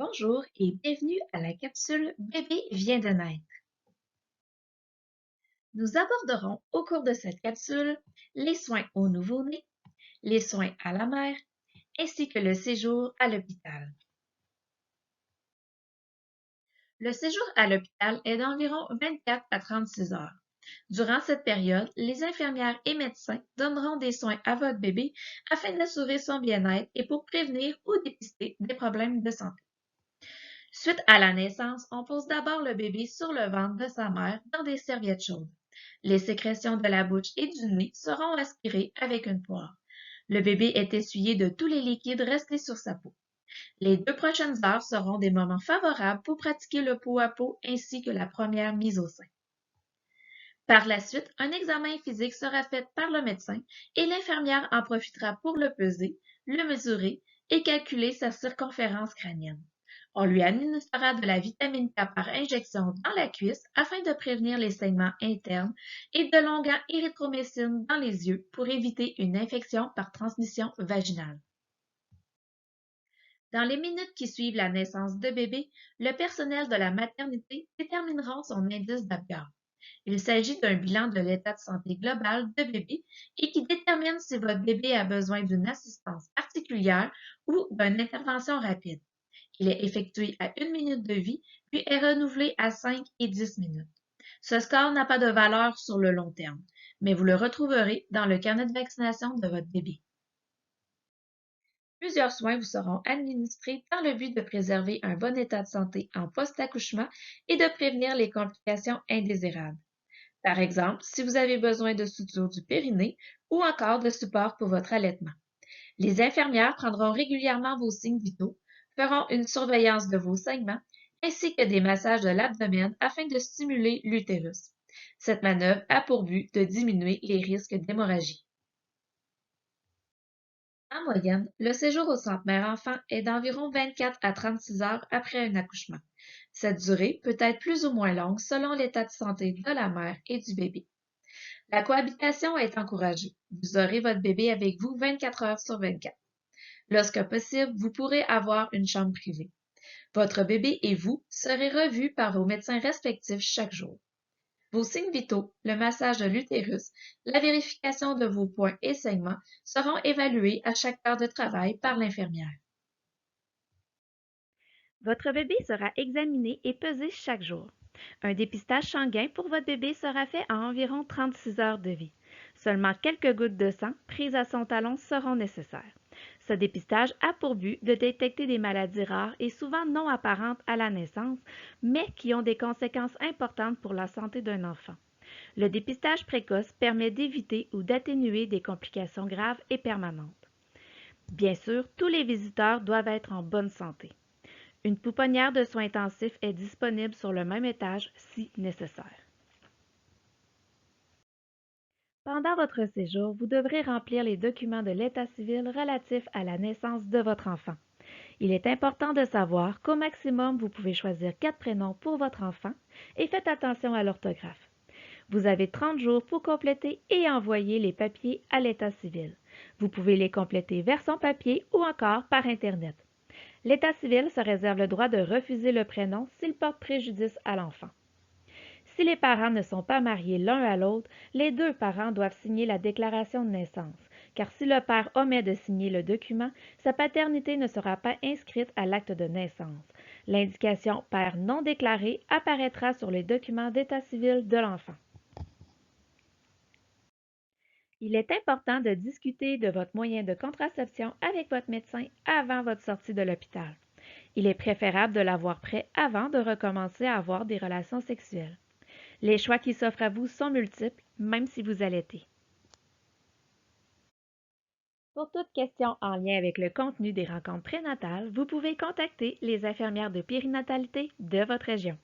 Bonjour et bienvenue à la capsule Bébé vient de naître. Nous aborderons au cours de cette capsule les soins au nouveau-né, les soins à la mère, ainsi que le séjour à l'hôpital. Le séjour à l'hôpital est d'environ 24 à 36 heures. Durant cette période, les infirmières et médecins donneront des soins à votre bébé afin d'assurer son bien-être et pour prévenir ou dépister des problèmes de santé. Suite à la naissance, on pose d'abord le bébé sur le ventre de sa mère dans des serviettes chaudes. Les sécrétions de la bouche et du nez seront aspirées avec une poire. Le bébé est essuyé de tous les liquides restés sur sa peau. Les 2 prochaines heures seront des moments favorables pour pratiquer le pot à pot ainsi que la première mise au sein. Par la suite, un examen physique sera fait par le médecin et l'infirmière en profitera pour le peser, le mesurer et calculer sa circonférence crânienne. On lui administrera de la vitamine K par injection dans la cuisse afin de prévenir les saignements internes et de l'onguent érythromycine dans les yeux pour éviter une infection par transmission vaginale. Dans les minutes qui suivent la naissance de bébé, le personnel de la maternité déterminera son indice d'Apgar. Il s'agit d'un bilan de l'état de santé global de bébé et qui détermine si votre bébé a besoin d'une assistance particulière ou d'une intervention rapide. Il est effectué à 1 minute de vie, puis est renouvelé à 5 et 10 minutes. Ce score n'a pas de valeur sur le long terme, mais vous le retrouverez dans le carnet de vaccination de votre bébé. Plusieurs soins vous seront administrés dans le but de préserver un bon état de santé en post-accouchement et de prévenir les complications indésirables. Par exemple, si vous avez besoin de suture du périnée ou encore de support pour votre allaitement. Les infirmières prendront régulièrement vos signes vitaux, feront une surveillance de vos saignements, ainsi que des massages de l'abdomen afin de stimuler l'utérus. Cette manœuvre a pour but de diminuer les risques d'hémorragie. En moyenne, le séjour au centre mère-enfant est d'environ 24 à 36 heures après un accouchement. Cette durée peut être plus ou moins longue selon l'état de santé de la mère et du bébé. La cohabitation est encouragée. Vous aurez votre bébé avec vous 24 heures sur 24. Lorsque possible, vous pourrez avoir une chambre privée. Votre bébé et vous serez revus par vos médecins respectifs chaque jour. Vos signes vitaux, le massage de l'utérus, la vérification de vos points et saignements seront évalués à chaque heure de travail par l'infirmière. Votre bébé sera examiné et pesé chaque jour. Un dépistage sanguin pour votre bébé sera fait à environ 36 heures de vie. Seulement quelques gouttes de sang prises à son talon seront nécessaires. Ce dépistage a pour but de détecter des maladies rares et souvent non apparentes à la naissance, mais qui ont des conséquences importantes pour la santé d'un enfant. Le dépistage précoce permet d'éviter ou d'atténuer des complications graves et permanentes. Bien sûr, tous les visiteurs doivent être en bonne santé. Une pouponnière de soins intensifs est disponible sur le même étage si nécessaire. Pendant votre séjour, vous devrez remplir les documents de l'état civil relatifs à la naissance de votre enfant. Il est important de savoir qu'au maximum, vous pouvez choisir 4 prénoms pour votre enfant et faites attention à l'orthographe. Vous avez 30 jours pour compléter et envoyer les papiers à l'état civil. Vous pouvez les compléter version papier ou encore par Internet. L'état civil se réserve le droit de refuser le prénom s'il porte préjudice à l'enfant. Si les parents ne sont pas mariés l'un à l'autre, les 2 parents doivent signer la déclaration de naissance, car si le père omet de signer le document, sa paternité ne sera pas inscrite à l'acte de naissance. L'indication père non déclaré apparaîtra sur les documents d'état civil de l'enfant. Il est important de discuter de votre moyen de contraception avec votre médecin avant votre sortie de l'hôpital. Il est préférable de l'avoir prêt avant de recommencer à avoir des relations sexuelles. Les choix qui s'offrent à vous sont multiples, même si vous allaitez. Pour toute question en lien avec le contenu des rencontres prénatales, vous pouvez contacter les infirmières de périnatalité de votre région.